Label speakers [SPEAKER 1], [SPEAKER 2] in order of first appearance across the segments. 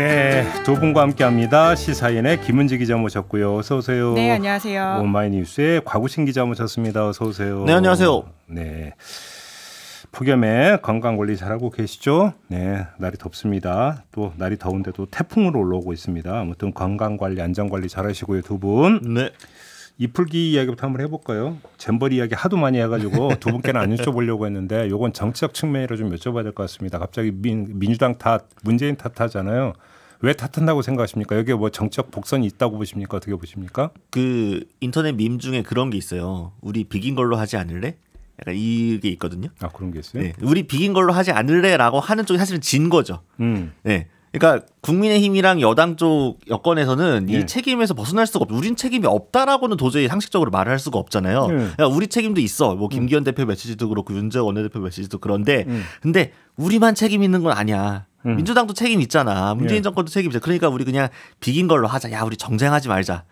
[SPEAKER 1] 네, 두 분과 함께합니다. 시사인의 김은지 기자 모셨고요. 어서 오세요.
[SPEAKER 2] 네, 안녕하세요.
[SPEAKER 1] 오마이뉴스의 곽우신 기자 모셨습니다. 어서 오세요.
[SPEAKER 3] 네, 안녕하세요.
[SPEAKER 1] 네, 폭염에 건강관리 잘하고 계시죠? 네, 날이 덥습니다. 또 날이 더운데도 태풍으로 올라오고 있습니다. 아무튼 건강관리, 안전관리 잘하시고요, 두 분.
[SPEAKER 3] 네.
[SPEAKER 1] 이풀기 이야기부터 한번 해볼까요? 잼버리 이야기 하도 많이 해가지고 두 분께는 안 여쭤보려고 했는데 이건 정치적 측면으로 좀 여쭤봐야 될 것 같습니다. 갑자기 민주당 탓, 문재인 탓하잖아요. 왜 탓한다고 생각하십니까? 여기에 뭐 정치적 복선이 있다고 보십니까? 어떻게 보십니까?
[SPEAKER 3] 그 인터넷 밈 중에 그런 게 있어요. 우리 비긴 걸로 하지 않을래? 약간 이게 있거든요.
[SPEAKER 1] 아, 그런 게 있어요?
[SPEAKER 3] 네. 우리 비긴 걸로 하지 않을래라고 하는 쪽이 사실은 진 거죠. 네. 그러니까 국민의힘이랑 여당 쪽 여권에서는 이 책임에서 벗어날 수가 없고 우린 책임이 없다라고는 도저히 상식적으로 말을 할 수가 없잖아요. 그러니까 우리 책임도 있어. 뭐 김기현 대표 메시지도 그렇고 윤재욱 원내대표 메시지도 그런데 근데 우리만 책임 있는 건 아니야. 민주당도 책임 있잖아. 문재인 정권도 책임 있잖아. 그러니까 우리 그냥 비긴 걸로 하자. 야, 우리 정쟁하지 말자.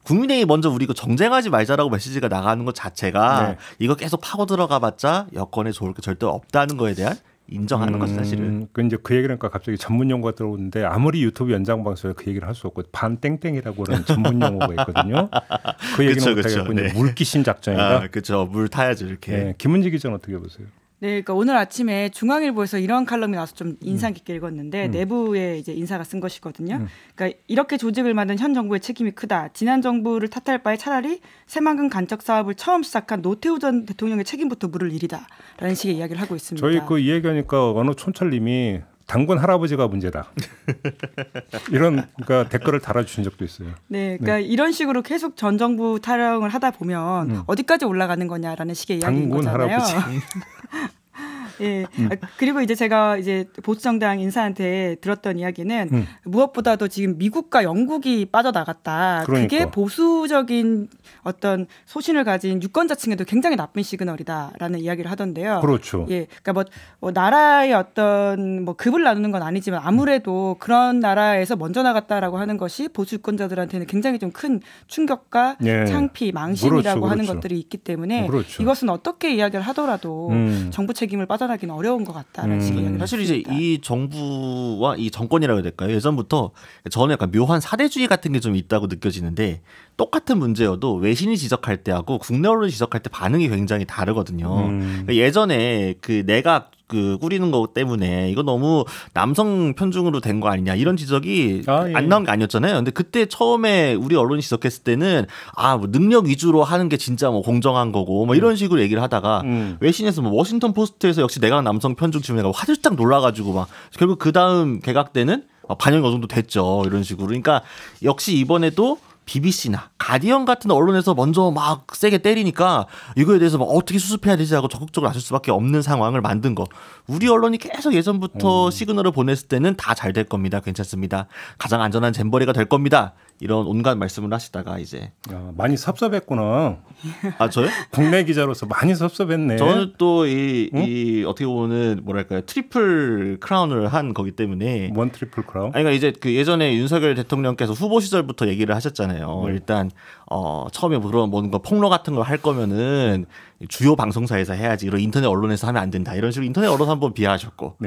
[SPEAKER 3] 국민의힘이 먼저 우리 이거 정쟁하지 말자라고 메시지가 나가는 것 자체가 이거 계속 파고 들어가봤자 여권에 좋을 게 절대 없다는 거에 대한 인정하는 거죠, 사실은.
[SPEAKER 1] 그 이제 그 얘기를 하니까 갑자기 전문 용어가 들어오는데 아무리 유튜브 연장 방송에 그 얘기를 할 수 없고 반땡땡이라고 하는 전문 용어가 있거든요. 그 얘기는 못하겠고 네. 물귀신 작전이다.
[SPEAKER 3] 그렇죠. 물 타야죠 이렇게.
[SPEAKER 1] 네. 김은지 기자는 어떻게 보세요?
[SPEAKER 2] 네, 그러니까 오늘 아침에 중앙일보에서 이런 칼럼이 나와서 좀 인상 깊게 읽었는데 내부에 이제 인사가 쓴 것이거든요. 그러니까 이렇게 조직을 만든 현 정부의 책임이 크다. 지난 정부를 탓할 바에 차라리 새만금 간척 사업을 처음 시작한 노태우 전 대통령의 책임부터 물을 일이다라는 식의 이야기를 하고 있습니다.
[SPEAKER 1] 저희 그 이 얘기하니까 어느 촌철님이 당군 할아버지가 문제다. 이런 그러니까 댓글을 달아주신 적도 있어요.
[SPEAKER 2] 네, 그러니까 이런 식으로 계속 전 정부 타령을 하다 보면 어디까지 올라가는 거냐라는 식의 이야기인
[SPEAKER 1] 당군
[SPEAKER 2] 거잖아요.
[SPEAKER 1] 할아버지.
[SPEAKER 2] 예. 그리고 이제 제가 이제 보수정당 인사한테 들었던 이야기는 무엇보다도 지금 미국과 영국이 빠져나갔다.
[SPEAKER 1] 그러니까.
[SPEAKER 2] 그게 보수적인 어떤 소신을 가진 유권자층에도 굉장히 나쁜 시그널이다라는 이야기를 하던데요.
[SPEAKER 1] 그렇죠.
[SPEAKER 2] 예. 그러니까 뭐 나라의 어떤 뭐 급을 나누는 건 아니지만 아무래도 그런 나라에서 먼저 나갔다라고 하는 것이 보수 유권자들한테는 굉장히 좀 큰 충격과 창피, 망신이라고 하는 것들이 있기 때문에 이것은 어떻게 이야기를 하더라도 정부 책임을 빠져나기는 어려운 것 같다는 식의 이야기를
[SPEAKER 3] 사실
[SPEAKER 2] 했습니다.
[SPEAKER 3] 이제 이 정부와 이 정권이라고 해야 될까요? 예전부터 저는 약간 묘한 사대주의 같은 게 좀 있다고 느껴지는데 똑같은 문제여도 외신이 지적할 때하고 국내 언론이 지적할 때 반응이 굉장히 다르거든요. 그러니까 예전에 그 내각 그 꾸리는 것 때문에 이거 너무 남성 편중으로 된 거 아니냐 이런 지적이 안 나온 게 아니었잖아요. 근데 그때 처음에 우리 언론이 지적했을 때는 뭐 능력 위주로 하는 게 진짜 뭐 공정한 거고 뭐 이런 식으로 얘기를 하다가 외신에서 뭐 워싱턴 포스트에서 역시 내각 남성 편중 질문에 화들짝 놀라가지고 막 결국 그 다음 개각 때는 반영이 어느 정도 됐죠. 이런 식으로. 그러니까 역시 이번에도 BBC나 가디언 같은 언론에서 먼저 막 세게 때리니까 이거에 대해서 막 어떻게 수습해야 되지 하고 적극적으로 나설 수밖에 없는 상황을 만든 거. 우리 언론이 계속 예전부터 시그널을 보냈을 때는 다 잘 될 겁니다. 괜찮습니다. 가장 안전한 잼버리가 될 겁니다. 이런 온갖 말씀을 하시다가 이제
[SPEAKER 1] 많이 섭섭했구나.
[SPEAKER 3] 아, 저요?
[SPEAKER 1] 국내 기자로서 많이 섭섭했네.
[SPEAKER 3] 저는 또 이 어떻게 보면 뭐랄까요 트리플 크라운을 한 거기 때문에.
[SPEAKER 1] 뭔 트리플 크라운?
[SPEAKER 3] 아니, 그러니까 이제 그 예전에 윤석열 대통령께서 후보 시절부터 얘기를 하셨잖아요. 일단 처음에 그런 뭔가 폭로 같은 걸 할 거면은 주요 방송사에서 해야지. 이런 인터넷 언론에서 하면 안 된다. 이런 식으로 인터넷 언론 한번 비하하셨고.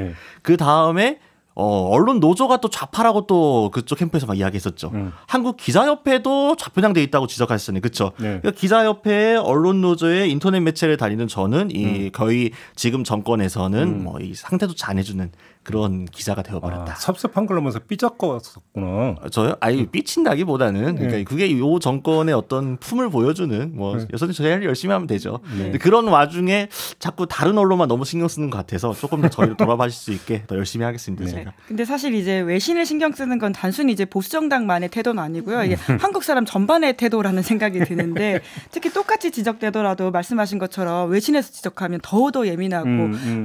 [SPEAKER 3] 그 다음에 언론 노조가 또 좌파라고 또 그쪽 캠프에서 막 이야기했었죠. 한국 기자협회도 좌편향돼 있다고 지적하셨잖아요. 그렇죠? 그러니까 기자협회, 언론 노조의 인터넷 매체를 다니는 저는 이 거의 지금 정권에서는 뭐 이 상태도 안 해주는 그런 기자가 되어버렸다.
[SPEAKER 1] 섭섭한 걸 넘어서 삐쩍거렸었구나.
[SPEAKER 3] 저요? 아니 삐친다기보다는 그러니까 그게 이 정권의 어떤 품을 보여주는 뭐 여전히 저희 할 일 열심히 하면 되죠. 근데 그런 와중에 자꾸 다른 언론만 너무 신경 쓰는 것 같아서 조금 더 저희를 돌아봐줄 수 있게 더 열심히 하겠습니다. 제가.
[SPEAKER 2] 근데 사실 이제 외신을 신경 쓰는 건 단순히 이제 보수 정당만의 태도는 아니고요. 이게 한국 사람 전반의 태도라는 생각이 드는데 특히 똑같이 지적되더라도 말씀하신 것처럼 외신에서 지적하면 더더 예민하고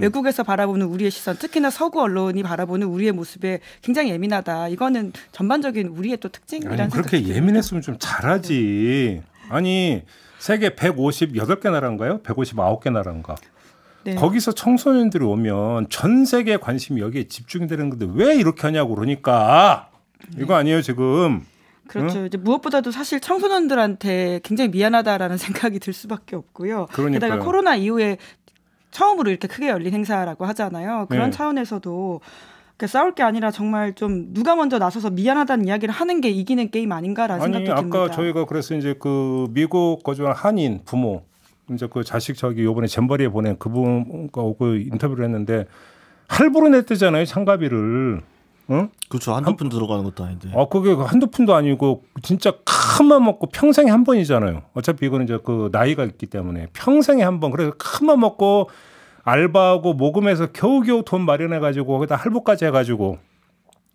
[SPEAKER 2] 외국에서 바라보는 우리의 시선, 특히나 서구 언론이 바라보는 우리의 모습에 굉장히 예민하다. 이거는 전반적인 우리의 또 특징이라는 생각이
[SPEAKER 1] 그렇게 예민했으면 좀 잘하지. 아니 세계 158개 나라인가요? 159개 나라인가? 거기서 청소년들이 오면 전 세계 관심이 여기에 집중이 되는 건데 왜 이렇게 하냐고 그러니까 이거 아니에요 지금.
[SPEAKER 2] 그렇죠. 이제 무엇보다도 사실 청소년들한테 굉장히 미안하다라는 생각이 들 수밖에 없고요.
[SPEAKER 1] 그러니까요.
[SPEAKER 2] 게다가 코로나 이후에 처음으로 이렇게 크게 열린 행사라고 하잖아요. 그런 차원에서도 싸울 게 아니라 정말 좀 누가 먼저 나서서 미안하다는 이야기를 하는 게 이기는 게임 아닌가라는 생각도 듭니다.
[SPEAKER 1] 아까 저희가 그래서 이제 그 미국 거주한 한인 부모 이제 그 자식 저기 요번에 잼버리에 보낸 그분과 그 인터뷰를 했는데 할부로 냈대잖아요, 참가비를. 응?
[SPEAKER 3] 그렇죠. 한두 푼 들어가는 것도 아닌데.
[SPEAKER 1] 그게 한두 푼도 아니고 진짜 큰맘 먹고 평생에 한 번이잖아요. 어차피 이거는 이제 그 나이가 있기 때문에 평생에 한 번. 그래서 큰맘 먹고 알바하고 모금해서 겨우겨우 돈 마련해가지고 거기다 할부까지 해가지고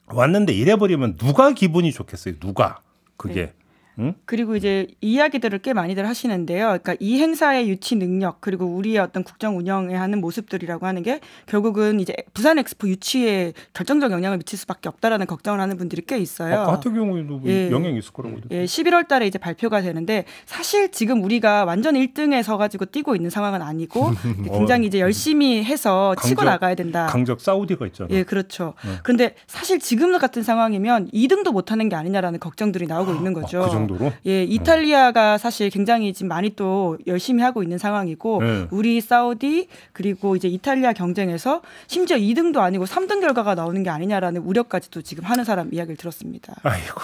[SPEAKER 1] 왔는데 이래버리면 누가 기분이 좋겠어요? 누가 그게.
[SPEAKER 2] 네.
[SPEAKER 1] 응?
[SPEAKER 2] 그리고 이제 이야기들을 꽤 많이들 하시는데요. 그러니까 이 행사의 유치 능력 그리고 우리의 어떤 국정 운영에 하는 모습들이라고 하는 게 결국은 이제 부산 엑스포 유치에 결정적 영향을 미칠 수밖에 없다라는 걱정을 하는 분들이 꽤 있어요.
[SPEAKER 1] 아까 같은 경우에도 영향이 있을 거라고.
[SPEAKER 2] 11월 달에 이제 발표가 되는데 사실 지금 우리가 완전 1등에 서가지고 뛰고 있는 상황은 아니고 굉장히 이제 열심히 해서 치고 나가야 된다.
[SPEAKER 1] 강적 사우디가 있잖아요.
[SPEAKER 2] 예, 그렇죠. 그런데 사실 지금 같은 상황이면 2등도 못하는 게 아니냐라는 걱정들이 나오고 있는 거죠.
[SPEAKER 1] 그 정도로?
[SPEAKER 2] 예, 이탈리아가 사실 굉장히 지금 많이 또 열심히 하고 있는 상황이고 우리 사우디 그리고 이제 이탈리아 경쟁에서 심지어 2등도 아니고 3등 결과가 나오는 게 아니냐라는 우려까지도 지금 하는 사람 이야기를 들었습니다.
[SPEAKER 1] 아이고.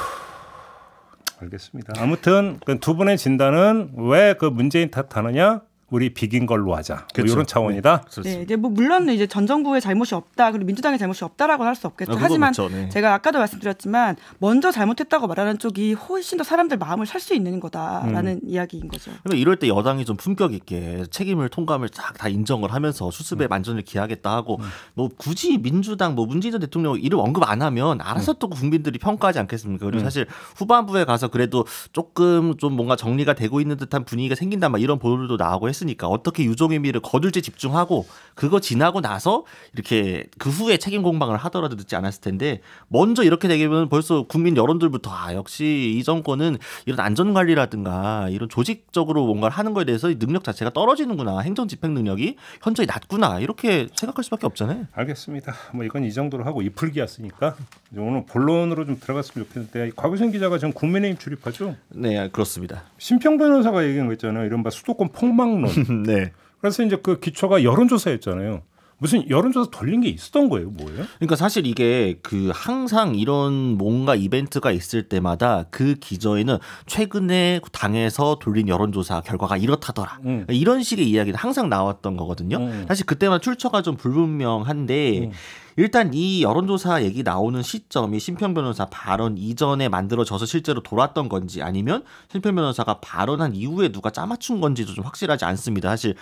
[SPEAKER 1] 알겠습니다. 아무튼 두 분의 진단은 왜 그 문재인 탓하느냐? 우리 비긴 걸로 하자.
[SPEAKER 3] 그렇죠.
[SPEAKER 1] 뭐 이런 차원이다.
[SPEAKER 2] 네, 이제 뭐 물론 이제 전 정부의 잘못이 없다, 그리고 민주당의 잘못이 없다라고 할 수 없겠죠. 하지만
[SPEAKER 3] 그렇죠. 네.
[SPEAKER 2] 제가 아까도 말씀드렸지만 먼저 잘못했다고 말하는 쪽이 훨씬 더 사람들 마음을 살 수 있는 거다라는 이야기인 거죠.
[SPEAKER 3] 그러니까 이럴 때 여당이 좀 품격 있게 책임을 통감을 다 인정을 하면서 수습에 만전을 기하겠다 하고 뭐 굳이 민주당 뭐 문재인 전 대통령 이름 언급 안 하면 알아서 또 국민들이 평가하지 않겠습니까? 그리고 사실 후반부에 가서 그래도 조금 좀 뭔가 정리가 되고 있는 듯한 분위기가 생긴다 막 이런 보도도 나오고 했으니까 어떻게 유종의 미를 거둘지 집중하고 그거 지나고 나서 이렇게 그 후에 책임 공방을 하더라도 늦지 않았을 텐데 먼저 이렇게 되면 벌써 국민 여론들부터 역시 이 정권은 이런 안전관리라든가 이런 조직적으로 뭔가를 하는 거에 대해서 능력 자체가 떨어지는구나. 행정집행 능력이 현저히 낮구나. 이렇게 생각할 수밖에 없잖아요.
[SPEAKER 1] 알겠습니다. 뭐 이건 이 정도로 하고 이풀기였으니까 오늘 본론으로 좀 들어갔으면 좋겠는데 곽우선 기자가 지금 국민의힘 출입하죠?
[SPEAKER 3] 네, 그렇습니다.
[SPEAKER 1] 심평 변호사가 얘기한 거 있잖아요. 이른바 수도권 폭망론.
[SPEAKER 3] 네.
[SPEAKER 1] 그래서 이제 그 기초가 여론조사였잖아요. 무슨 여론조사 돌린 게 있었던 거예요, 뭐예요?
[SPEAKER 3] 그러니까 사실 이게 그 항상 이런 뭔가 이벤트가 있을 때마다 그 기저에는 최근에 당에서 돌린 여론조사 결과가 이렇다더라. 이런 식의 이야기는 항상 나왔던 거거든요. 사실 그때마다 출처가 좀 불분명한데 일단 이 여론조사 얘기 나오는 시점이 심평 변호사 발언 이전에 만들어져서 실제로 돌았던 건지 아니면 심평 변호사가 발언한 이후에 누가 짜맞춘 건지도 좀 확실하지 않습니다. 사실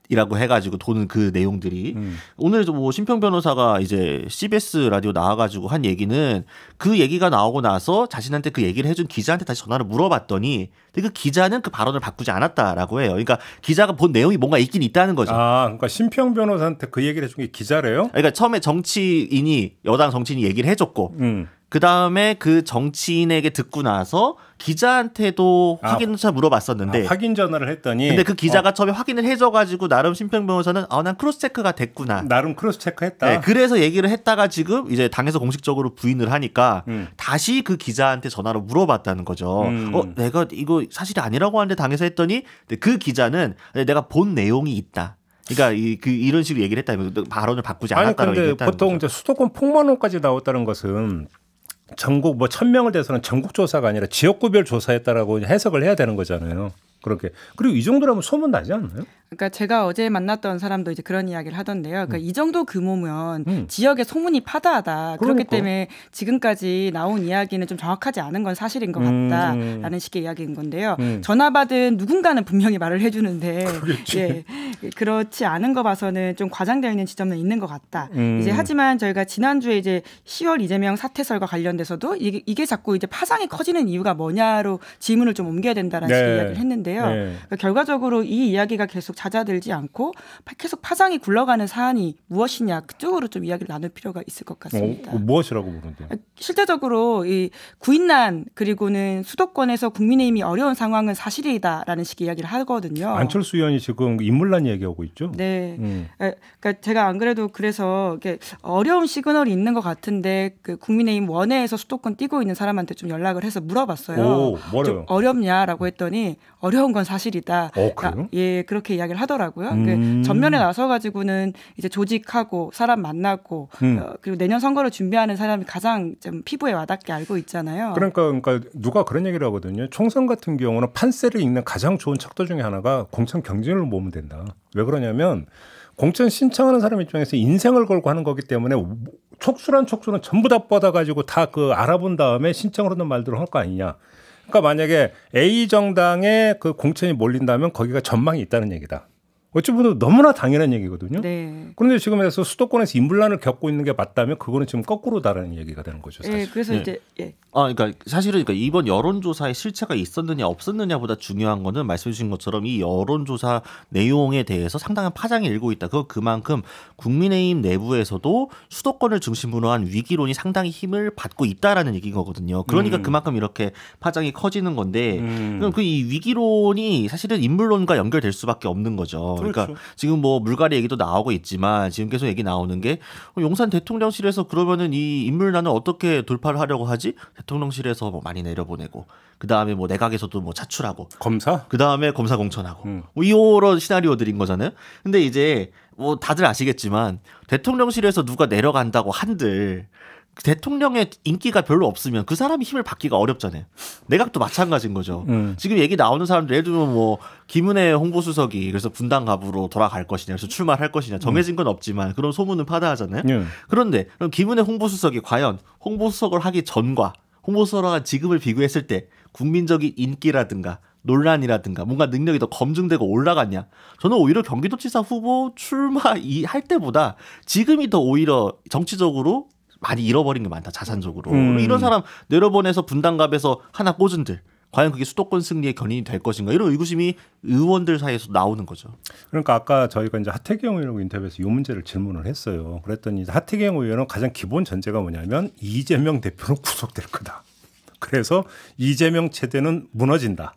[SPEAKER 3] 이라고 해가지고 도는 그 내용들이 오늘 뭐 심평 변호사가 이제 CBS 라디오 나와가지고 한 얘기는 그 얘기가 나오고 나서 자신한테 그 얘기를 해준 기자한테 다시 전화를 물어봤더니 그 기자는 그 발언을 바꾸지 않았다라고 해요. 그러니까 기자가 본 내용이 뭔가 있긴 있다는 거죠.
[SPEAKER 1] 그러니까 심평 변호사한테 그 얘기를 해준 게 기자래요?
[SPEAKER 3] 그러니까 처음에 여당 정치인이 얘기를 해줬고 그 다음에 그 정치인에게 듣고 나서 기자한테도 확인차 물어봤었는데
[SPEAKER 1] 확인 전화를 했더니
[SPEAKER 3] 근데 그 기자가 처음에 확인을 해줘가지고 나름 심평 변호사는 난 크로스 체크가 됐구나.
[SPEAKER 1] 나름 크로스 체크했다.
[SPEAKER 3] 네, 그래서 얘기를 했다가 지금 이제 당에서 공식적으로 부인을 하니까 다시 그 기자한테 전화로 물어봤다는 거죠. 내가 이거 사실이 아니라고 하는데 당에서 했더니 그 기자는 내가 본 내용이 있다. 그러니까 이런 식으로 얘기를 했다. 발언을 바꾸지 않았다고 얘기했다는
[SPEAKER 1] 근데 보통
[SPEAKER 3] 거죠.
[SPEAKER 1] 이제 수도권 폭망론까지 나왔다는 것은 전국 뭐 1000명을 대해서는 전국 조사가 아니라 지역구별 조사했다라고 해석을 해야 되는 거잖아요. 그렇게. 그리고 이 정도라면 소문 나지 않나요?
[SPEAKER 2] 그러니까 제가 어제 만났던 사람도 이제 그런 이야기를 하던데요. 그러니까 이 정도 규모면 지역의 소문이 파다하다. 그렇기 때문에 지금까지 나온 이야기는 좀 정확하지 않은 건 사실인 것 같다라는 식의 이야기인 건데요. 전화 받은 누군가는 분명히 말을 해주는데 그렇지 않은 거 봐서는 좀 과장되어 있는 지점은 있는 것 같다. 이제 하지만 저희가 지난주에 이제 10월 이재명 사퇴설과 관련돼서도 이게 자꾸 이제 파장이 커지는 이유가 뭐냐로 질문을 좀 옮겨야 된다라는 식의 이야기를 했는데요. 그러니까 결과적으로 이 이야기가 계속 잦아들지 않고 계속 파장이 굴러가는 사안이 무엇이냐 그쪽으로 좀 이야기를 나눌 필요가 있을 것 같습니다.
[SPEAKER 1] 무엇이라고 보는데?
[SPEAKER 2] 실제적으로 이 구인난 그리고는 수도권에서 국민의힘이 어려운 상황은 사실이다라는 식의 이야기를 하거든요.
[SPEAKER 1] 안철수 의원이 지금 인물난 얘기하고 있죠.
[SPEAKER 2] 네. 그러니까 제가 안 그래도 그래서 어려운 시그널이 있는 것 같은데 그 국민의힘 원내에서 수도권 뛰고 있는 사람한테 좀 연락을 해서 물어봤어요.
[SPEAKER 1] 뭐래요?
[SPEAKER 2] 좀 어렵냐라고 했더니 어려운 어려운 건 사실이다.
[SPEAKER 1] 그래요?
[SPEAKER 2] 예, 그렇게 이야기를 하더라고요. 전면에 나서 가지고는 이제 조직하고 사람 만나고 그리고 내년 선거를 준비하는 사람이 가장 좀 피부에 와닿게 알고 있잖아요.
[SPEAKER 1] 그러니까 누가 그런 얘기를 하거든요. 총선 같은 경우는 판세를 읽는 가장 좋은 척도 중에 하나가 공천 경쟁률을 모으면 된다. 왜 그러냐면 공천 신청하는 사람 입장에서 인생을 걸고 하는 거기 때문에 촉수는 전부 다 뻗어가지고 다 그 알아본 다음에 신청을 하는 말들을 할 거 아니냐. 그러니까 만약에 A 정당에 그 공천이 몰린다면 거기가 전망이 있다는 얘기다. 어찌 보면 너무나 당연한 얘기거든요.
[SPEAKER 2] 네.
[SPEAKER 1] 그런데 지금에서 수도권에서 인물난을 겪고 있는 게 맞다면 그거는 지금 거꾸로다라는 얘기가 되는 거죠. 사실.
[SPEAKER 2] 예, 그래서
[SPEAKER 3] 네.
[SPEAKER 2] 이제
[SPEAKER 3] 그러니까 사실은 이번 여론조사의 실체가 있었느냐 없었느냐보다 중요한 거는 말씀해 주신 것처럼 이 여론조사 내용에 대해서 상당한 파장이 일고 있다. 그만큼 국민의힘 내부에서도 수도권을 중심으로 한 위기론이 상당히 힘을 받고 있다라는 얘기인 거거든요. 그러니까 그만큼 이렇게 파장이 커지는 건데 그럼 그 이 위기론이 사실은 인물론과 연결될 수밖에 없는 거죠. 그러니까
[SPEAKER 1] 그렇죠.
[SPEAKER 3] 지금 뭐 물갈이 얘기도 나오고 있지만 지금 계속 얘기 나오는 게 용산 대통령실에서 그러면은 이 인물난을 어떻게 돌파를 하려고 하지? 대통령실에서 뭐 많이 내려보내고 그 다음에 뭐 내각에서도 뭐 차출하고
[SPEAKER 1] 검사?
[SPEAKER 3] 그 다음에 검사 공천하고 뭐 이런 시나리오들인 거잖아요. 근데 이제 뭐 다들 아시겠지만 대통령실에서 누가 내려간다고 한들 대통령의 인기가 별로 없으면 그 사람이 힘을 받기가 어렵잖아요. 내각도 마찬가지인 거죠. 지금 얘기 나오는 사람들 예를 들면 뭐 김은혜 홍보수석이 그래서 분당갑으로 돌아갈 것이냐 그래서 출마할 를 것이냐 정해진 건 없지만 그런 소문은 파다하잖아요. 그런데 그럼 김은혜 홍보수석이 과연 홍보수석을 하기 전과 홍보수석과 지금을 비교했을 때 국민적인 인기라든가 논란이라든가 뭔가 능력이 더 검증되고 올라갔냐. 저는 오히려 경기도지사 후보 출마할 때보다 지금이 더 오히려 정치적으로 많이 잃어버린 게 많다. 자산적으로. 이런 사람 내려보내서 분당갑에서 하나 꽂은들 과연 그게 수도권 승리의 견인이 될 것인가 이런 의구심이 의원들 사이에서 나오는 거죠.
[SPEAKER 1] 그러니까 아까 저희가 이제 하태경 의원하고 인터뷰에서 이 문제를 질문을 했어요. 그랬더니 하태경 의원은 가장 기본 전제가 뭐냐면 이재명 대표는 구속될 거다. 그래서 이재명 체제는 무너진다.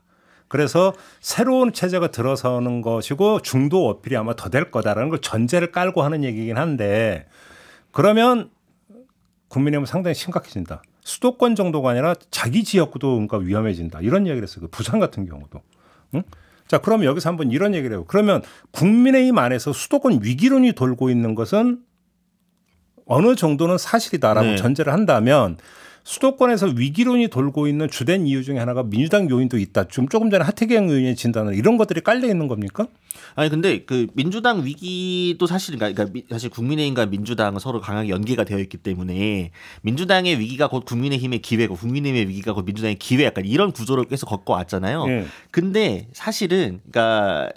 [SPEAKER 1] 그래서 새로운 체제가 들어서는 것이고 중도 어필이 아마 더 될 거다라는 걸 전제를 깔고 하는 얘기긴 한데 그러면 국민의힘은 상당히 심각해진다. 수도권 정도가 아니라 자기 지역구도 그러니까 위험해진다. 이런 얘기를 했어요. 부산 같은 경우도. 응? 자, 그럼 여기서 한번 이런 얘기를 해요. 그러면 국민의힘 안에서 수도권 위기론이 돌고 있는 것은 어느 정도는 사실이다라고 전제를 한다면 수도권에서 위기론이 돌고 있는 주된 이유 중에 하나가 민주당 요인도 있다. 조금 전에 하태경 의원의 진단을 이런 것들이 깔려 있는 겁니까?
[SPEAKER 3] 아니 근데 그 민주당 위기도 그러니까 사실 국민의힘과 민주당은 서로 강하게 연계가 되어 있기 때문에 민주당의 위기가 곧 국민의힘의 기회고 국민의힘의 위기가 곧 민주당의 기회 약간 이런 구조를 계속 걷고 왔잖아요. 근데 사실은 그러니까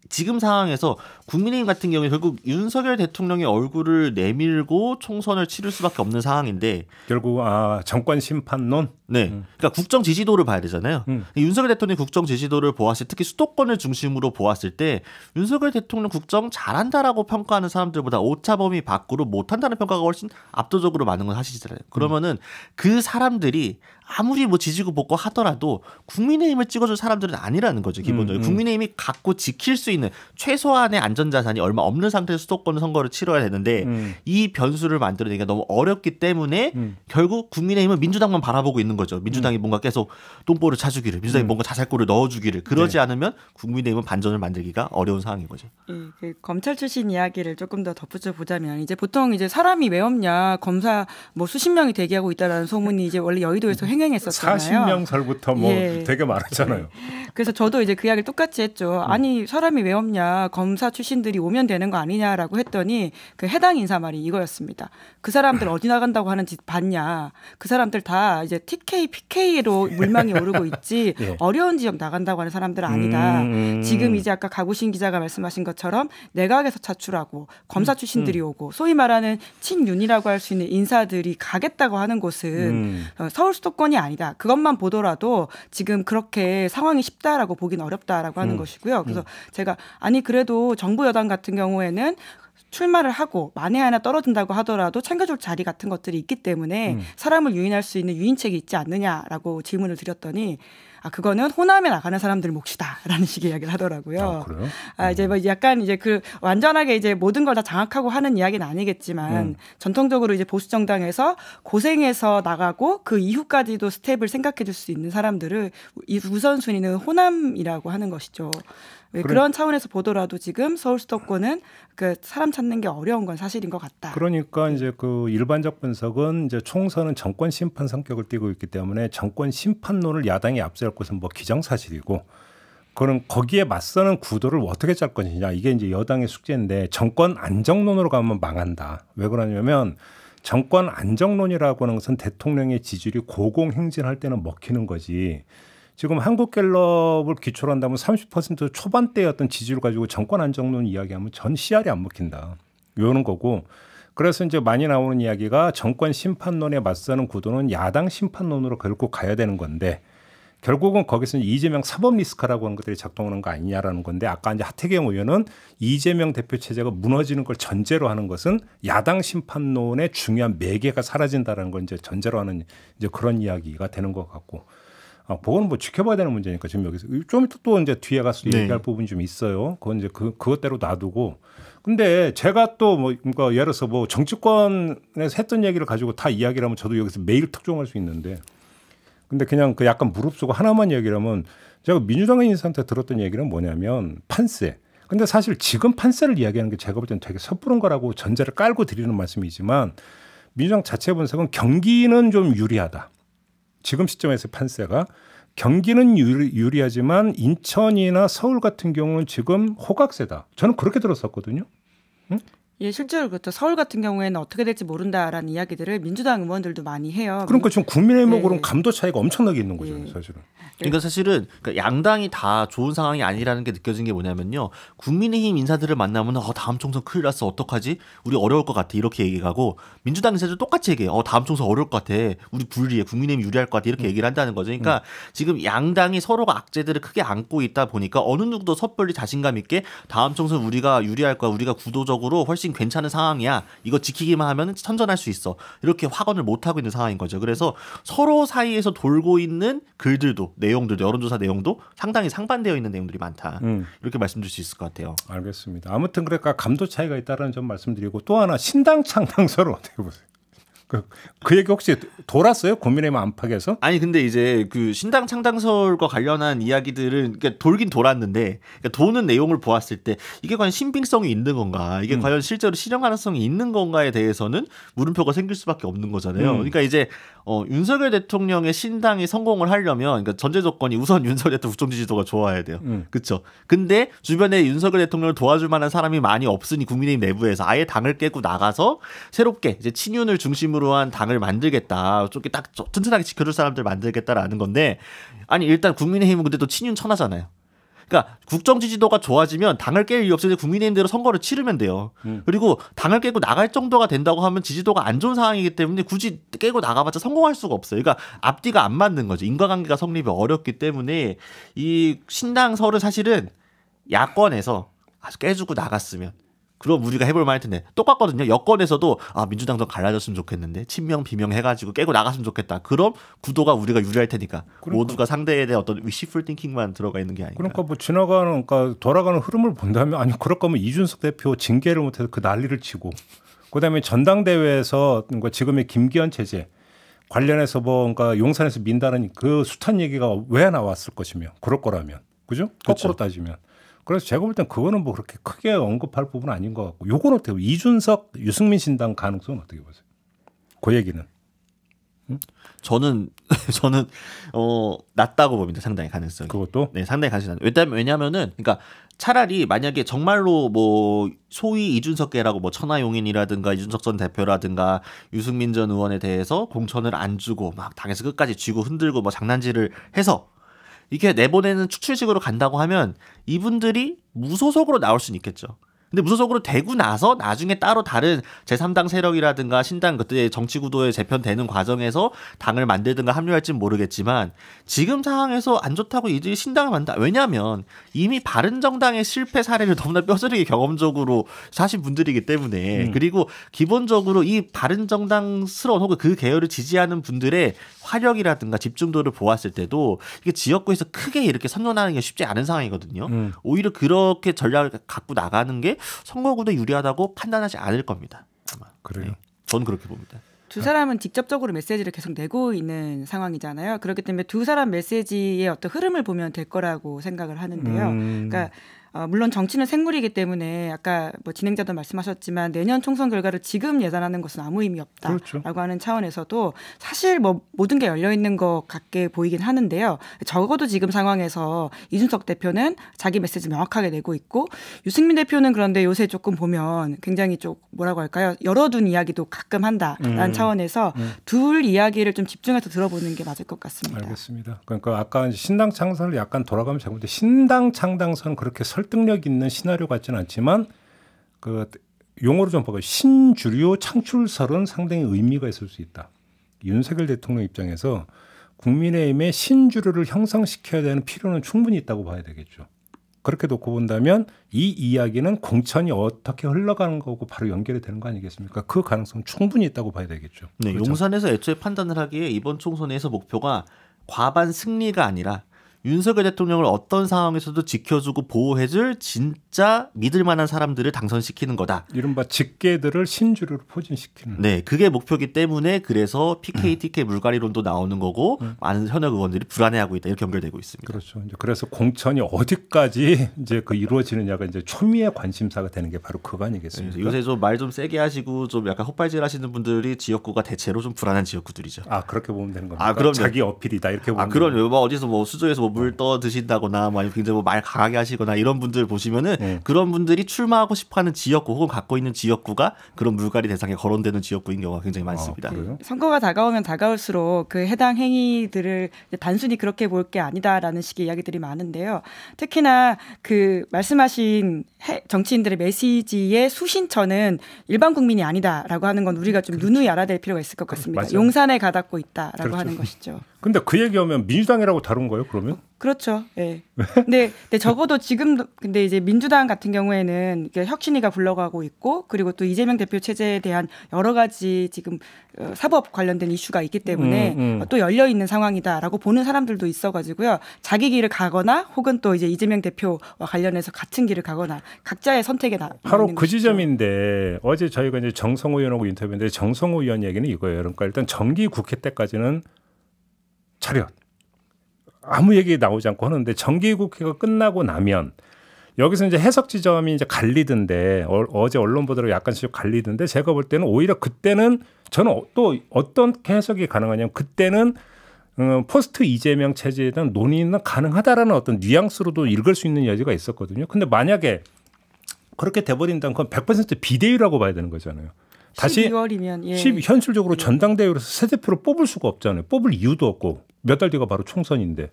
[SPEAKER 3] 지금 상황에서 국민의힘 같은 경우에 결국 윤석열 대통령의 얼굴을 내밀고 총선을 치를 수밖에 없는 상황인데
[SPEAKER 1] 결국 정권 심판론?
[SPEAKER 3] 네, 그러니까 국정 지지도를 봐야 되잖아요. 윤석열 대통령 국정 지지도를 보았을 때 특히 수도권을 중심으로 보았을 때 윤석열 대통령 국정 잘한다라고 평가하는 사람들보다 오차범위 밖으로 못한다는 평가가 훨씬 압도적으로 많은 건 사실이잖아요. 그러면은 그 사람들이 아무리 뭐 지지고 볶고 하더라도 국민의힘을 찍어줄 사람들은 아니라는 거죠. 기본적으로 국민의힘이 갖고 지킬 수 있는 최소한의 안전자산이 얼마 없는 상태에서 수도권 선거를 치러야 되는데 이 변수를 만들어내기가 너무 어렵기 때문에 결국 국민의힘은 민주당만 바라보고 있는 거죠. 민주당이 뭔가 계속 똥볼을 차주기를 민주당이 뭔가 자살골을 넣어주기를 그러지 않으면 국민의힘은 반전을 만들기가 어려운 상황인 거죠.
[SPEAKER 2] 그 검찰 출신 이야기를 조금 더 덧붙여 보자면 이제 보통 이제 사람이 왜 없냐 검사 뭐 수십 명이 대기하고 있다라는 소문이 이제 원래 여의도에서 행행했었잖아요.
[SPEAKER 1] 40명설부터 뭐 되게 많았잖아요.
[SPEAKER 2] 그래서 저도 이제 그 이야기를 똑같이 했죠. 아니 사람이 왜 없냐 검사 출신들이 오면 되는 거 아니냐라고 했더니 그 해당 인사 말이 이거였습니다. 그 사람들 어디 나간다고 하는 짓 봤냐. 그 사람들 다 이제 TK, PK로 물망이 오르고 있지 어려운 지역 나간다고 하는 사람들은 아니다. 지금 이제 아까 가구신 기자가 말씀하신 것처럼 내각에서 차출하고 검사 출신들이 오고 소위 말하는 친윤이라고 할 수 있는 인사들이 가겠다고 하는 곳은 서울 수도권이 아니다. 그것만 보더라도 지금 그렇게 상황이 쉽다라고 보긴 어렵다라고 하는 것이고요. 그래서 제가 아니 그래도 정부 여당 같은 경우에는 출마를 하고 만에 하나 떨어진다고 하더라도 챙겨줄 자리 같은 것들이 있기 때문에 사람을 유인할 수 있는 유인책이 있지 않느냐라고 질문을 드렸더니 그거는 호남에 나가는 사람들 몫이다라는 식의 이야기를 하더라고요.
[SPEAKER 1] 그래요?
[SPEAKER 2] 이제 뭐 약간 이제 그 완전하게 이제 모든 걸 다 장악하고 하는 이야기는 아니겠지만 전통적으로 이제 보수 정당에서 고생해서 나가고 그 이후까지도 스텝을 생각해 줄 수 있는 사람들을 우선순위는 호남이라고 하는 것이죠. 그런 차원에서 보더라도 지금 서울 수도권은 그 사람 찾는 게 어려운 건 사실인 것 같다.
[SPEAKER 1] 그러니까 이제 그 일반적 분석은 이제 총선은 정권 심판 성격을 띠고 있기 때문에 정권 심판론을 야당이 앞세울 것은 뭐 기정사실이고, 그럼 거기에 맞서는 구도를 어떻게 짤 것이냐, 이게 이제 여당의 숙제인데, 정권 안정론으로 가면 망한다. 왜 그러냐면 정권 안정론이라고 하는 것은 대통령의 지지율이 고공행진할 때는 먹히는 거지. 지금 한국갤럽을 기초로 한다면 30% 초반대였던 지지율 가지고 정권 안정론 이야기하면 전 씨알이 안 먹힌다. 이러는 거고, 그래서 이제 많이 나오는 이야기가 정권 심판론에 맞서는 구도는 야당 심판론으로 결국 가야 되는 건데, 결국은 거기서 이재명 사법 리스크라고 하는 것들이 작동하는 거 아니냐라는 건데, 아까 이제 하태경 의원은 이재명 대표 체제가 무너지는 걸 전제로 하는 것은 야당 심판론의 중요한 매개가 사라진다라는 걸 이제 전제로 하는 이제 그런 이야기가 되는 것 같고, 그거는 뭐 지켜봐야 되는 문제니까 지금 여기서 좀 이따 또 이제 뒤에 가서 얘기할 부분이 좀 있어요. 그건 이제 그것대로 놔두고. 근데 제가 또 뭐 그러니까 예를 들어서 뭐 정치권에서 했던 얘기를 가지고 다 이야기를 하면 저도 여기서 매일 특종할 수 있는데, 근데 그냥 그 약간 무릅쓰고 하나만 얘기를 하면, 제가 민주당 인사한테 들었던 얘기는 뭐냐면 판세. 근데 사실 지금 판세를 이야기하는 게 제가 볼 때는 되게 섣부른 거라고 전제를 깔고 드리는 말씀이지만, 민주당 자체 분석은 경기는 좀 유리하다. 지금 시점에서 판세가 경기는 유리하지만 인천이나 서울 같은 경우는 지금 호각세다. 저는 그렇게 들었었거든요. 응?
[SPEAKER 2] 예, 실제로 그렇죠. 서울 같은 경우에는 어떻게 될지 모른다라는 이야기들을 민주당 의원들도 많이 해요.
[SPEAKER 1] 그러니까 지금 국민의힘하고는 감도 차이가 엄청나게 있는 거죠, 사실은.
[SPEAKER 3] 그러니까 사실은 양당이 다 좋은 상황이 아니라는 게 느껴진 게 뭐냐면요. 국민의힘 인사들을 만나면 다음 총선 큰일 났어. 어떡하지? 우리 어려울 것 같아. 이렇게 얘기하고, 민주당 인사들 똑같이 얘기해. 다음 총선 어려울 것 같아. 우리 불리해. 국민의힘 유리할 것 같아. 이렇게 얘기를 한다는 거죠. 그러니까 지금 양당이 서로가 악재들을 크게 안고 있다 보니까 어느 누구도 섣불리 자신감 있게 다음 총선 우리가 유리할 거야. 우리가 구도적으로 훨씬 괜찮은 상황이야. 이거 지키기만 하면 선전할 수 있어. 이렇게 확언을 못 하고 있는 상황인 거죠. 그래서 서로 사이에서 돌고 있는 글들도, 내용들도, 여론조사 내용도 상당히 상반되어 있는 내용들이 많다. 이렇게 말씀드릴 수 있을 것 같아요.
[SPEAKER 1] 알겠습니다. 아무튼 그러니까 감도 차이가 있다는 점 말씀드리고, 또 하나 신당 창당설을 어떻게 보세요? 그 얘기 혹시 돌았어요? 국민의힘 안팎에서?
[SPEAKER 3] 아니 근데 이제 그 신당 창당설과 관련한 이야기들은 그러니까 돌긴 돌았는데, 그러니까 도는 내용을 보았을 때 이게 과연 신빙성이 있는 건가, 이게 과연 실제로 실현 가능성이 있는 건가에 대해서는 물음표가 생길 수밖에 없는 거잖아요. 그러니까 이제 윤석열 대통령의 신당이 성공을 하려면, 그러니까 전제 조건이 우선 윤석열 대통령 국정 지지도가 좋아야 돼요. 그렇죠. 근데 주변에 윤석열 대통령을 도와줄 만한 사람이 많이 없으니 국민의힘 내부에서 아예 당을 깨고 나가서 새롭게 이제 친윤을 중심으로 한 당을 만들겠다. 좀 딱 튼튼하게 지켜줄 사람들 만들겠다라는 건데, 아니 일단 국민의힘은 근데 또 친윤 천하잖아요. 그러니까 국정 지지도가 좋아지면 당을 깰 이유 없이 국민의힘대로 선거를 치르면 돼요. 그리고 당을 깨고 나갈 정도가 된다고 하면 지지도가 안 좋은 상황이기 때문에 굳이 깨고 나가봤자 성공할 수가 없어요. 그러니까 앞뒤가 안 맞는 거죠. 인과관계가 성립이 어렵기 때문에 이 신당설은 사실은 야권에서 아주 깨주고 나갔으면, 그럼 우리가 해볼 만할 텐데, 똑같거든요. 여권에서도 민주당도 갈라졌으면 좋겠는데 친명 비명 해가지고 깨고 나갔으면 좋겠다. 그럼 구도가 우리가 유리할 테니까. 모두가 상대에 대한 어떤 wishful thinking만 들어가 있는 게 아닌가.
[SPEAKER 1] 그러니까 뭐 지나가는, 그러니까 돌아가는 흐름을 본다면, 아니 그럴 거면 이준석 대표 징계를 못해서 그 난리를 치고, 그다음에 전당대회에서 그러니까 지금의 김기현 체제 관련해서 뭐 그러니까 용산에서 민다는 그 숱한 얘기가 왜 나왔을 것이며, 그럴 거라면, 그죠? 거꾸로 따지면. 그래서 제가 볼 땐 그거는 뭐 그렇게 크게 언급할 부분은 아닌 것 같고, 요건 어때요? 이준석, 유승민 신당 가능성은 어떻게 보세요? 그 얘기는?
[SPEAKER 3] 저는 낮다고 봅니다. 상당히 가능성이.
[SPEAKER 1] 그것도?
[SPEAKER 3] 네, 상당히 가능성이 낮다. 왜냐면은 그러니까 차라리 만약에 정말로 뭐 소위 이준석계라고 뭐 천하용인이라든가 이준석 전 대표라든가 유승민 전 의원에 대해서 공천을 안 주고 막 당에서 끝까지 쥐고 흔들고 뭐 장난질을 해서 이게 내보내는 축출식으로 간다고 하면 이분들이 무소속으로 나올 수는 있겠죠. 근데 무소속으로 되고 나서 나중에 따로 다른 제3당 세력이라든가 신당 그때 정치 구도에 재편되는 과정에서 당을 만들든가 합류할지는 모르겠지만 지금 상황에서 안 좋다고 이제 신당을 만든다. 왜냐하면 이미 바른정당의 실패 사례를 너무나 뼈저리게 경험적으로 사신 분들이기 때문에 그리고 기본적으로 이 바른정당스러운 혹은 그 계열을 지지하는 분들의 화력이라든가 집중도를 보았을 때도 이게 지역구에서 크게 이렇게 선전하는 게 쉽지 않은 상황이거든요. 오히려 그렇게 전략을 갖고 나가는 게 선거구도 유리하다고 판단하지 않을 겁니다. 아마.
[SPEAKER 1] 그래요.
[SPEAKER 3] 네, 저는 그렇게 봅니다.
[SPEAKER 2] 두 사람은 직접적으로 메시지를 계속 내고 있는 상황이잖아요. 그렇기 때문에 두 사람 메시지의 어떤 흐름을 보면 될 거라고 생각을 하는데요. 그러니까 물론 정치는 생물이기 때문에 아까 뭐 진행자도 말씀하셨지만 내년 총선 결과를 지금 예단하는 것은 아무 의미 없다라고
[SPEAKER 1] 그렇죠.
[SPEAKER 2] 하는 차원에서도 사실 뭐 모든 게 열려 있는 것 같게 보이긴 하는데요. 적어도 지금 상황에서 이준석 대표는 자기 메시지 명확하게 내고 있고 유승민 대표는 그런데 요새 조금 보면 굉장히 좀 뭐라고 할까요? 열어둔 이야기도 가끔 한다라는 차원에서 둘 이야기를 좀 집중해서 들어보는 게 맞을 것 같습니다.
[SPEAKER 1] 알겠습니다. 그러니까 아까 신당 창설을 약간 돌아가면 잘못돼 신당 창당선 그렇게 설득력 있는 시나리오 같지는 않지만 그 용어로 좀 봐봐요. 신주류 창출설은 상당히 의미가 있을 수 있다. 윤석열 대통령 입장에서 국민의힘의 신주류를 형성시켜야 되는 필요는 충분히 있다고 봐야 되겠죠. 그렇게 놓고 본다면 이 이야기는 공천이 어떻게 흘러가는 거고 바로 연결이 되는 거 아니겠습니까? 그 가능성 충분히 있다고 봐야 되겠죠.
[SPEAKER 3] 네,
[SPEAKER 1] 그렇죠?
[SPEAKER 3] 용산에서 애초에 판단을 하기에 이번 총선에서 목표가 과반 승리가 아니라 윤석열 대통령을 어떤 상황에서도 지켜주고 보호해줄 진짜 믿을 만한 사람들을 당선시키는 거다.
[SPEAKER 1] 이른바 직계들을 신주류로 포진시키는.
[SPEAKER 3] 네, 그게 목표이기 때문에 그래서 PK, TK 물갈이론도 나오는 거고 많은 현역 의원들이 불안해하고 있다. 이렇게 연결되고 있습니다.
[SPEAKER 1] 그렇죠. 이제 그래서 공천이 어디까지 이제 그 이루어지느냐가 이제 초미의 관심사가 되는 게 바로 그거 아니겠습니까?
[SPEAKER 3] 네, 요새 좀 말 좀 세게 하시고 좀 약간 헛발질하시는 분들이 지역구가 대체로 좀 불안한 지역구들이죠.
[SPEAKER 1] 아 그렇게 보면 되는 겁니까?
[SPEAKER 3] 아, 그럼요.
[SPEAKER 1] 자기 어필이다 이렇게 보면.
[SPEAKER 3] 아, 그럼요. 뭐 어디서 뭐 수조에서 뭐 물 떠 드신다거나 뭐 아니면 굉장히 뭐 말 강하게 하시거나 이런 분들 보시면은 그런 분들이 출마하고 싶어하는 지역구 혹은 갖고 있는 지역구가 그런 물갈이 대상에 거론되는 지역구인 경우가 굉장히 많습니다.
[SPEAKER 1] 그래요?
[SPEAKER 2] 선거가 다가오면 다가올수록 그 해당 행위들을 단순히 그렇게 볼 게 아니다라는 식의 이야기들이 많은데요. 특히나 그 말씀하신 정치인들의 메시지의 수신처는 일반 국민이 아니다라고 하는 건 우리가 좀 누누이 알아낼 필요가 있을 것 같습니다.
[SPEAKER 1] 맞아요.
[SPEAKER 2] 용산에 가닿고 있다라고
[SPEAKER 1] 그렇죠.
[SPEAKER 2] 하는 것이죠.
[SPEAKER 1] 근데 그 얘기하면 민주당이라고 다룬 거예요? 그러면?
[SPEAKER 2] 그렇죠. 예. 근데 적어도 지금도 근데 이제 민주당 같은 경우에는 혁신위가 굴러가고 있고 그리고 또 이재명 대표 체제에 대한 여러 가지 지금 사법 관련된 이슈가 있기 때문에 또 열려 있는 상황이다라고 보는 사람들도 있어가지고요. 자기 길을 가거나 혹은 또 이제 이재명 대표와 관련해서 같은 길을 가거나 각자의 선택에
[SPEAKER 1] 바로
[SPEAKER 2] 있는
[SPEAKER 1] 그
[SPEAKER 2] 것이죠.
[SPEAKER 1] 지점인데 어제 저희가 이제 정성호 의원하고 인터뷰했는데 정성호 의원 얘기는 이거예요. 그러니까 일단 정기 국회 때까지는 차렷. 아무 얘기 나오지 않고 하는데 정기국회가 끝나고 나면 여기서 이제 해석 지점이 이제 갈리던데 어제 언론 보도로 약간씩 갈리던데 제가 볼 때는 오히려 그때는 저는 또 어떤 해석이 가능하냐면 그때는 포스트 이재명 체제에 대한 논의는 가능하다라는 어떤 뉘앙스로도 읽을 수 있는 여지가 있었거든요. 근데 만약에 그렇게 돼버린다면 그건 100% 비대위라고 봐야 되는 거잖아요. 다시
[SPEAKER 2] 12월이면
[SPEAKER 1] 현실적으로 전당대회로서 새 대표를 뽑을 수가 없잖아요. 뽑을 이유도 없고 몇 달 뒤가 바로 총선인데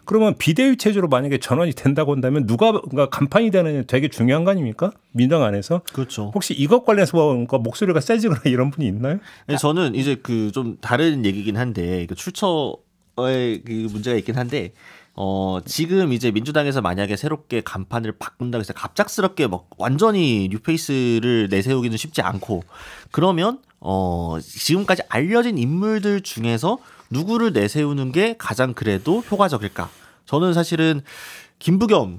[SPEAKER 1] 그러면 비대위 체제로 만약에 전환이 된다고 한다면 누가 간판이 되느냐 되게 중요한 거 아닙니까? 민당 안에서.
[SPEAKER 3] 그렇죠.
[SPEAKER 1] 혹시 이것 관련해서 뭔가 목소리가 세지거나 이런 분이 있나요?
[SPEAKER 3] 네, 저는 이제 그 좀 다른 얘기긴 한데 그 출처에 그 문제가 있긴 한데 지금 이제 민주당에서 만약에 새롭게 간판을 바꾼다고 해서 갑작스럽게 막 완전히 뉴페이스를 내세우기는 쉽지 않고 그러면 지금까지 알려진 인물들 중에서 누구를 내세우는 게 가장 그래도 효과적일까? 저는 사실은 김부겸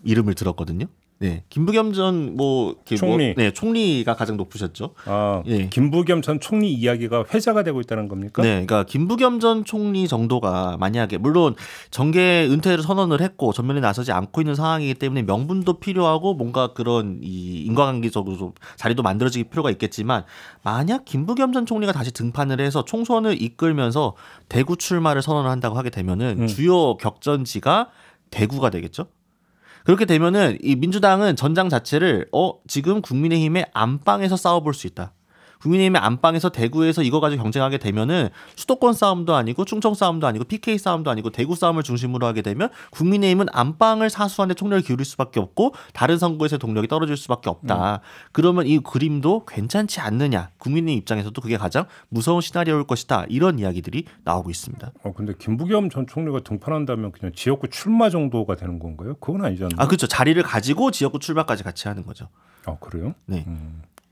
[SPEAKER 3] 이름을 들었거든요. 네, 김부겸 전
[SPEAKER 1] 총리.
[SPEAKER 3] 네, 총리가 가장 높으셨죠.
[SPEAKER 1] 아,
[SPEAKER 3] 예.
[SPEAKER 1] 김부겸 전 총리 이야기가 회자가 되고 있다는 겁니까?
[SPEAKER 3] 네, 그러니까 김부겸 전 총리 정도가 만약에 물론 정계 은퇴를 선언을 했고 전면에 나서지 않고 있는 상황이기 때문에 명분도 필요하고 뭔가 그런 이 인과관계적으로 좀 자리도 만들어질 필요가 있겠지만 만약 김부겸 전 총리가 다시 등판을 해서 총선을 이끌면서 대구 출마를 선언을 한다고 하게 되면은 주요 격전지가 대구가 되겠죠. 그렇게 되면은 이 민주당은 전장 자체를 지금 국민의힘의 안방에서 싸워볼 수 있다. 국민의힘의 안방에서 대구에서 이거 가지고 경쟁하게 되면은 수도권 싸움도 아니고 충청 싸움도 아니고 PK 싸움도 아니고 대구 싸움을 중심으로 하게 되면 국민의힘은 안방을 사수하는 데 총력을 기울일 수밖에 없고 다른 선거에서의 동력이 떨어질 수밖에 없다. 그러면 이 그림도 괜찮지 않느냐. 국민의힘 입장에서도 그게 가장 무서운 시나리오일 것이다. 이런 이야기들이 나오고 있습니다.
[SPEAKER 1] 근데 김부겸 전 총리가 등판한다면 그냥 지역구 출마 정도가 되는 건가요? 그건 아니잖아요.
[SPEAKER 3] 그렇죠. 자리를 가지고 지역구 출마까지 같이 하는 거죠.
[SPEAKER 1] 그래요?
[SPEAKER 3] 네.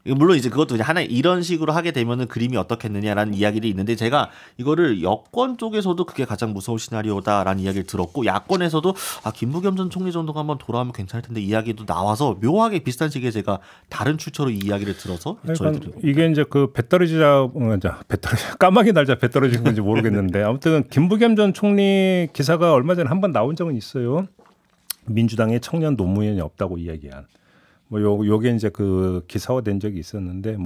[SPEAKER 3] 물론 이제 그것도 하나 이런 식으로 하게 되면은 그림이 어떻겠느냐라는 이야기들이 있는데 제가 이거를 여권 쪽에서도 그게 가장 무서운 시나리오다라는 이야기를 들었고 야권에서도 김부겸 전 총리 정도가 한번 돌아오면 괜찮을 텐데 이야기도 나와서 묘하게 비슷한 시기에 제가 다른 출처로 이 이야기를 들어서
[SPEAKER 1] 그러니까 이게 이제 그 배터리 까마귀 날자 배 떨어지는 건지 모르겠는데 아무튼 김부겸 전 총리 기사가 얼마 전에 한번 나온 적은 있어요. 민주당에 청년 노무현이 없다고 이야기한. 요게 이제 그 기사화된 적이 있었는데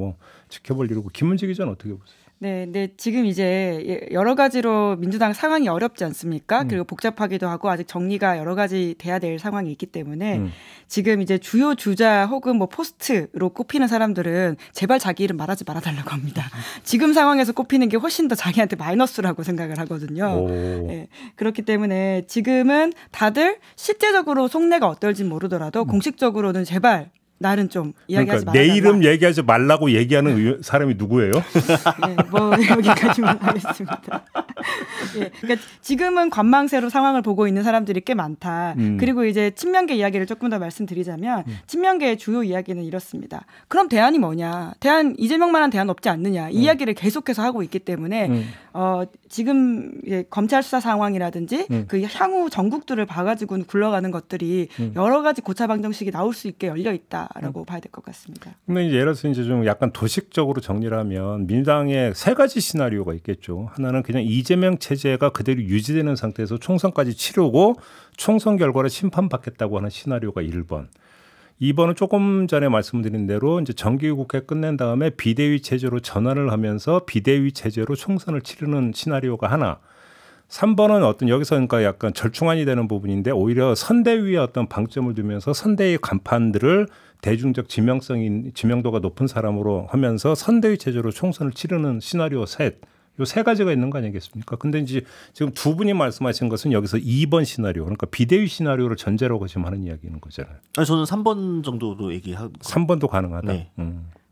[SPEAKER 1] 지켜볼 일이고 김은지 기자는 어떻게 보세요?
[SPEAKER 2] 네, 지금 이제 여러 가지로 민주당 상황이 어렵지 않습니까? 그리고 복잡하기도 하고 아직 정리가 여러 가지 돼야 될 상황이 있기 때문에 지금 이제 주요 주자 혹은 포스트로 꼽히는 사람들은 제발 자기 이름 말하지 말아달라고 합니다. 지금 상황에서 꼽히는 게 훨씬 더 자기한테 마이너스라고 생각을 하거든요. 네, 그렇기 때문에 지금은 다들 실제적으로 속내가 어떨지 모르더라도 공식적으로는 제발 나는 좀 이야기하지 말아달라.
[SPEAKER 1] 내 이름 얘기하지 말라고 얘기하는 사람이 누구예요?
[SPEAKER 2] 네, 여기까지만 하겠습니다. 그러니까 지금은 관망세로 상황을 보고 있는 사람들이 꽤 많다. 그리고 이제 친명계 이야기를 조금 더 말씀드리자면 친명계의 주요 이야기는 이렇습니다. 그럼 대안이 뭐냐? 이재명만한 대안 없지 않느냐? 이 이야기를 계속해서 하고 있기 때문에 지금 검찰 수사 상황이라든지 그 향후 전국들을 봐가지고 굴러가는 것들이 여러 가지 고차 방정식이 나올 수 있게 열려 있다라고 봐야 될 것 같습니다.
[SPEAKER 1] 근데 이제 예를 들어서 이제 좀 약간 도식적으로 정리를 하면 민주당에 세 가지 시나리오가 있겠죠. 하나는 그냥 이재명 체제가 그대로 유지되는 상태에서 총선까지 치르고 총선 결과를 심판받겠다고 하는 시나리오가 1번. 2번은 조금 전에 말씀드린 대로 이제 정기국회 끝낸 다음에 비대위 체제로 전환을 하면서 비대위 체제로 총선을 치르는 시나리오가 하나. 3번은 여기서 그러니까 약간 절충안이 되는 부분인데 오히려 선대위에 어떤 방점을 두면서 선대위 간판들을 대중적 지명도가 높은 사람으로 하면서 선대위 체제로 총선을 치르는 시나리오 셋. 요 세 가지가 있는 거 아니겠습니까? 근데 이제 지금 두 분이 말씀하신 것은 여기서 2번 시나리오, 그러니까 비대위 시나리오를 전제로 지금 하는 이야기인 거잖아요.
[SPEAKER 3] 저는 3번 정도로 얘기하고
[SPEAKER 1] 3번도 가능하다.
[SPEAKER 3] 네.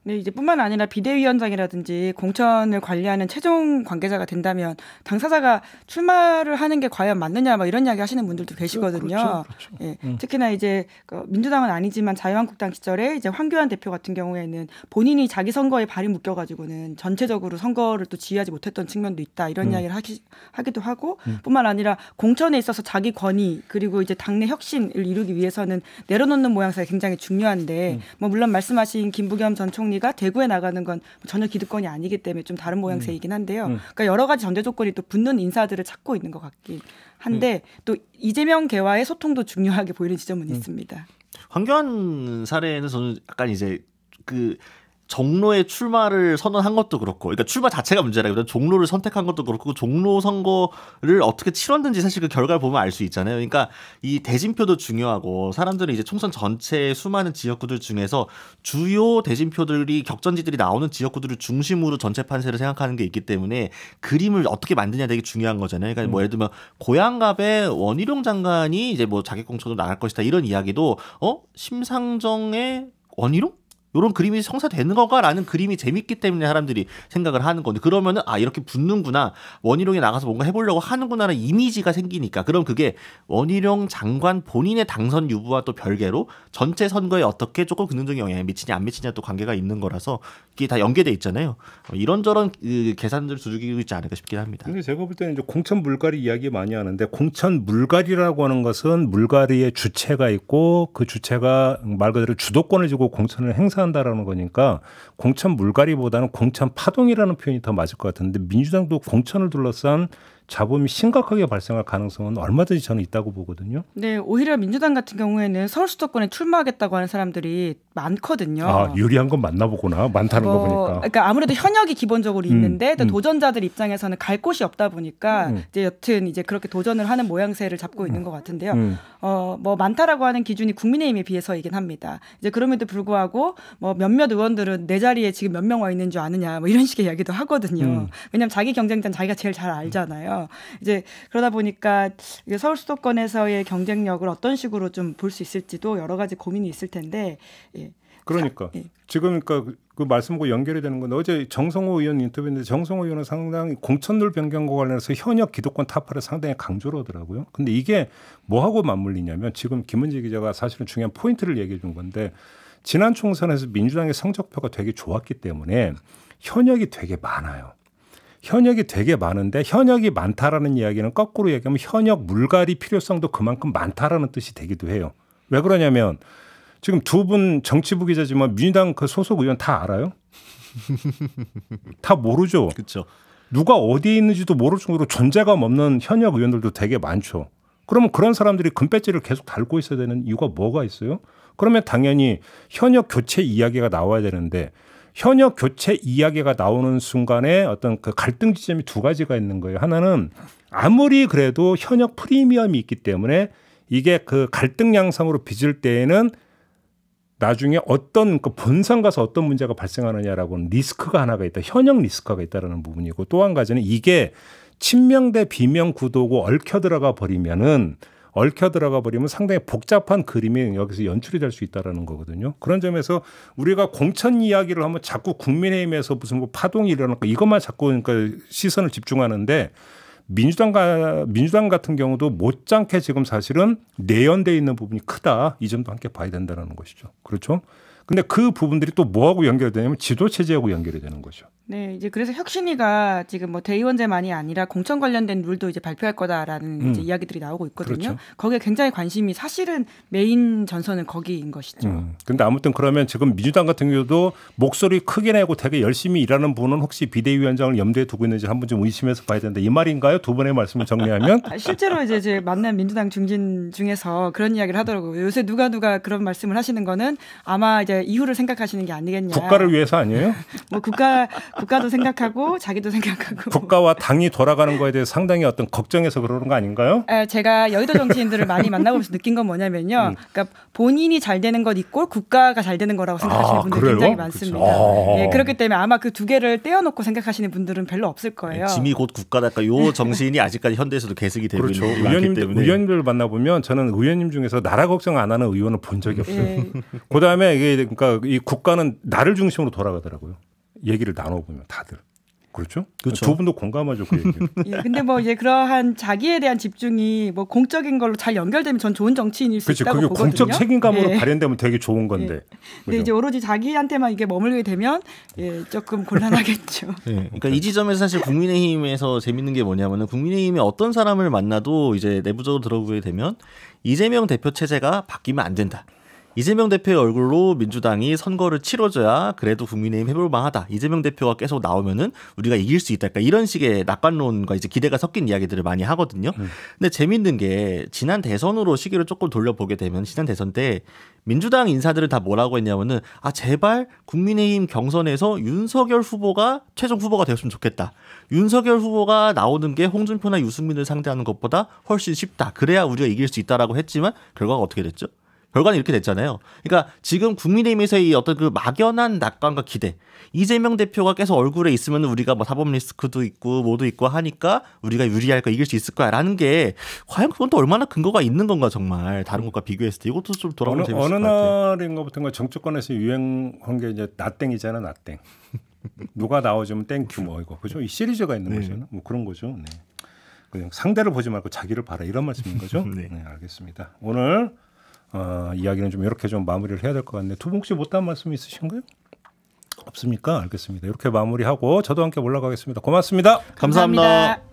[SPEAKER 2] 네, 이제 뿐만 아니라 비대위원장이라든지 공천을 관리하는 최종 관계자가 된다면 당사자가 출마를 하는 게 과연 맞느냐 이런 이야기 하시는 분들도 계시거든요.
[SPEAKER 1] 그렇죠.
[SPEAKER 2] 예, 특히나 이제 민주당은 아니지만 자유한국당 시절에 이제 황교안 대표 같은 경우에는 본인이 자기 선거에 발이 묶여가지고는 전체적으로 선거를 또 지휘하지 못했던 측면도 있다 이런 이야기를 하기도 하고 뿐만 아니라 공천에 있어서 자기 권위 그리고 이제 당내 혁신을 이루기 위해서는 내려놓는 모양새가 굉장히 중요한데 물론 말씀하신 김부겸 전 총리가 대구에 나가는 건 전혀 기득권이 아니기 때문에 좀 다른 모양새이긴 한데요. 그러니까 여러 가지 전제 조건이 또 붙는 인사들을 찾고 있는 것 같긴 한데 또 이재명계와의 소통도 중요하게 보이는 지점은 있습니다.
[SPEAKER 3] 황교안 사례는 저는 약간 이제 종로에 출마를 선언한 것도 그렇고, 그러니까 출마 자체가 문제라기보다 종로를 선택한 것도 그렇고, 종로 선거를 어떻게 치렀는지 사실 그 결과를 보면 알 수 있잖아요. 그러니까 이 대진표도 중요하고, 사람들은 이제 총선 전체 수많은 지역구들 중에서 주요 대진표들이 격전지들이 나오는 지역구들을 중심으로 전체 판세를 생각하는 게 있기 때문에 그림을 어떻게 만드냐 되게 중요한 거잖아요. 그러니까 예를 들면 고양갑의 원희룡 장관이 이제 자객 공천으로 나갈 것이다 이런 이야기도 심상정의 원희룡? 이런 그림이 성사되는 건가라는 그림이 재밌기 때문에 사람들이 생각을 하는 건데 그러면은 이렇게 붙는구나 원희룡이 나가서 뭔가 해보려고 하는구나라는 이미지가 생기니까 그럼 그게 원희룡 장관 본인의 당선 유부와 또 별개로 전체 선거에 어떻게 조금 긍정적인 영향을 미치냐 안 미치냐 또 관계가 있는 거라서 이게 다 연계돼 있잖아요. 이런저런 계산들을 두들기고 있지 않을까 싶긴 합니다.
[SPEAKER 1] 근데 제가 볼 때는 이제 공천 물갈이 이야기 많이 하는데 공천 물갈이라고 하는 것은 물갈이의 주체가 있고 그 주체가 말 그대로 주도권을 쥐고 공천을 행사한다라는 거니까 공천 물갈이보다는 공천 파동이라는 표현이 더 맞을 것 같은데 민주당도 공천을 둘러싼 잡음이 심각하게 발생할 가능성은 얼마든지 저는 있다고 보거든요.
[SPEAKER 2] 네, 오히려 민주당 같은 경우에는 서울 수도권에 출마하겠다고 하는 사람들이 많거든요.
[SPEAKER 1] 아, 유리한 건 맞나 보구나. 많다는 거 보니까.
[SPEAKER 2] 그러니까 아무래도 현역이 기본적으로 있는데 또 도전자들 입장에서는 갈 곳이 없다 보니까 이제 여튼 이제 그렇게 도전을 하는 모양새를 잡고 있는 것 같은데요. 뭐 많다라고 하는 기준이 국민의힘에 비해서이긴 합니다. 이제 그럼에도 불구하고 뭐 몇몇 의원들은 내 자리에 지금 몇 명 와 있는 줄 아느냐 뭐 이런 식의 이야기도 하거든요. 왜냐하면 자기 경쟁자는 자기가 제일 잘 알잖아요. 이제 그러다 보니까 서울 수도권에서의 경쟁력을 어떤 식으로 좀 볼 수 있을지도 여러 가지 고민이 있을 텐데. 예.
[SPEAKER 1] 그러니까 지금 그러니까 그 말씀하고 연결이 되는 건데 어제 정성호 의원 인터뷰인데 정성호 의원은 상당히 공천룰 변경과 관련해서 현역 기득권 타파를 상당히 강조를 하더라고요. 근데 이게 뭐하고 맞물리냐면 지금 김은지 기자가 사실은 중요한 포인트를 얘기해 준 건데 지난 총선에서 민주당의 성적표가 되게 좋았기 때문에 현역이 되게 많아요. 현역이 되게 많은데 현역이 많다라는 이야기는 거꾸로 얘기하면 현역 물갈이 필요성도 그만큼 많다라는 뜻이 되기도 해요. 왜 그러냐면 지금 두 분 정치부 기자지만 민주당 그 소속 의원 다 알아요? 다 모르죠.
[SPEAKER 3] 그렇죠.
[SPEAKER 1] 누가 어디에 있는지도 모를 정도로 존재감 없는 현역 의원들도 되게 많죠. 그러면 그런 사람들이 금배지를 계속 달고 있어야 되는 이유가 뭐가 있어요? 그러면 당연히 현역 교체 이야기가 나와야 되는데 현역 교체 이야기가 나오는 순간에 어떤 그 갈등 지점이 두 가지가 있는 거예요. 하나는 아무리 그래도 현역 프리미엄이 있기 때문에 이게 그 갈등 양상으로 빚을 때에는 나중에 어떤 그 본선 가서 어떤 문제가 발생하느냐라고는 리스크가 하나가 있다. 현역 리스크가 있다라는 부분이고 또 한 가지는 이게 친명 대 비명 구도고 얽혀 들어가 버리면 상당히 복잡한 그림이 여기서 연출이 될 수 있다라는 거거든요. 그런 점에서 우리가 공천 이야기를 하면 자꾸 국민의힘에서 무슨 뭐 파동이 일어날까 이것만 자꾸 그러니까 시선을 집중하는데 민주당 같은 경우도 못지않게 지금 사실은 내연돼 있는 부분이 크다. 이 점도 함께 봐야 된다는 것이죠. 그렇죠? 근데 그 부분들이 또 뭐하고 연결되냐면 지도 체제하고 연결이 되는 거죠.
[SPEAKER 2] 네, 이제 그래서 혁신위가 지금 뭐 대의원제만이 아니라 공천 관련된 룰도 이제 발표할 거다라는 이제 이야기들이 나오고 있거든요.
[SPEAKER 1] 그렇죠.
[SPEAKER 2] 거기에 굉장히 관심이 사실은 메인 전선은 거기인 것이죠.
[SPEAKER 1] 근데 아무튼 그러면 지금 민주당 같은 경우도 목소리 크게 내고 되게 열심히 일하는 분은 혹시 비대위원장을 염두에 두고 있는지 한번 좀 의심해서 봐야 된다. 이 말인가요? 두 분의 말씀을 정리하면?
[SPEAKER 2] 실제로 이제 제 만난 민주당 중진 중에서 그런 이야기를 하더라고요. 요새 누가 그런 말씀을 하시는 거는 아마 이제 이후를 생각하시는 게 아니겠냐.
[SPEAKER 1] 국가를 위해서 아니에요?
[SPEAKER 2] 뭐 국가도 생각하고 자기도 생각하고
[SPEAKER 1] 국가와 당이 돌아가는 거에 대해서 상당히 어떤 걱정해서 그러는 거 아닌가요?
[SPEAKER 2] 제가 여의도 정치인들을 많이 만나보면서 느낀 건 뭐냐면요. 그러니까 본인이 잘 되는 것 이꼴 국가가 잘 되는 거라고 생각하시는 분들이
[SPEAKER 1] 그래요?
[SPEAKER 2] 굉장히 많습니다. 예, 그렇기 때문에 아마 그 두 개를 떼어놓고 생각하시는 분들은 별로 없을 거예요.
[SPEAKER 3] 짐이 곧 국가다. 요 정신이 아직까지 현대에서도 계승이 되고
[SPEAKER 1] 그렇죠.
[SPEAKER 3] 있는 많기 때문에.
[SPEAKER 1] 의원님들 만나보면 저는 의원님 중에서 나라 걱정 안 하는 의원을 본 적이 없어요. 예. 그다음에 이게 그러니까 이 국가는 나를 중심으로 돌아가더라고요. 얘기를 나눠보면 다들. 그렇죠?
[SPEAKER 3] 그렇죠.
[SPEAKER 1] 두 분도 공감하죠, 그 얘기.
[SPEAKER 2] 예, 근데 뭐 이제 그러한 자기에 대한 집중이 뭐 공적인 걸로 잘 연결되면 전 좋은 정치인일 수
[SPEAKER 1] 그렇죠.
[SPEAKER 2] 있다고
[SPEAKER 1] 그게
[SPEAKER 2] 보거든요.
[SPEAKER 1] 공적 책임감으로
[SPEAKER 2] 예.
[SPEAKER 1] 발현되면 되게 좋은 건데.
[SPEAKER 2] 예. 근데 이제 오로지 자기한테만 이게 머물게 되면 조금 곤란하겠죠.
[SPEAKER 3] 그러니까 이 지점에서 사실 국민의힘에서 재밌는 게 뭐냐면은 국민의힘에 어떤 사람을 만나도 이제 내부적으로 들어보게 되면 이재명 대표 체제가 바뀌면 안 된다. 이재명 대표의 얼굴로 민주당이 선거를 치러줘야 그래도 국민의힘 해볼 만하다. 이재명 대표가 계속 나오면은 우리가 이길 수 있다. 그러니까 이런 식의 낙관론과 이제 기대가 섞인 이야기들을 많이 하거든요. 근데 재밌는 게 지난 대선으로 시기를 조금 돌려보게 되면 지난 대선 때 민주당 인사들은 다 뭐라고 했냐면은 제발 국민의힘 경선에서 윤석열 후보가 최종 후보가 되었으면 좋겠다. 윤석열 후보가 나오는 게 홍준표나 유승민을 상대하는 것보다 훨씬 쉽다. 그래야 우리가 이길 수 있다라고 했지만 결과가 어떻게 됐죠? 결과는 이렇게 됐잖아요. 그러니까 지금 국민의힘에서의 어떤 그 막연한 낙관과 기대. 이재명 대표가 계속 얼굴에 있으면 우리가 뭐 사법 리스크도 있고 뭐도 있고 하니까 우리가 유리할 거 이길 수 있을 거야라는 게 과연 그건 또 얼마나 근거가 있는 건가 정말 다른 것과 비교했을 때 이것도 좀 돌아보면 재밌을 것 같아요.
[SPEAKER 1] 어느 날인가부터인가 정치권에서 유행한 게 이제 나땡이잖아, 나땡. 누가 나오지면 땡큐 뭐 이거 그죠? 이 시리즈가 있는 거죠. 뭐 그런 거죠. 네. 그냥 상대를 보지 말고 자기를 봐라 이런 말씀인 거죠. 네, 알겠습니다. 오늘 이야기는 좀 이렇게 좀 마무리를 해야 될 것 같네요. 두 분 혹시 못한 말씀 있으신가요? 없습니까? 알겠습니다. 이렇게 마무리하고 저도 함께 올라가겠습니다. 고맙습니다.
[SPEAKER 3] 감사합니다.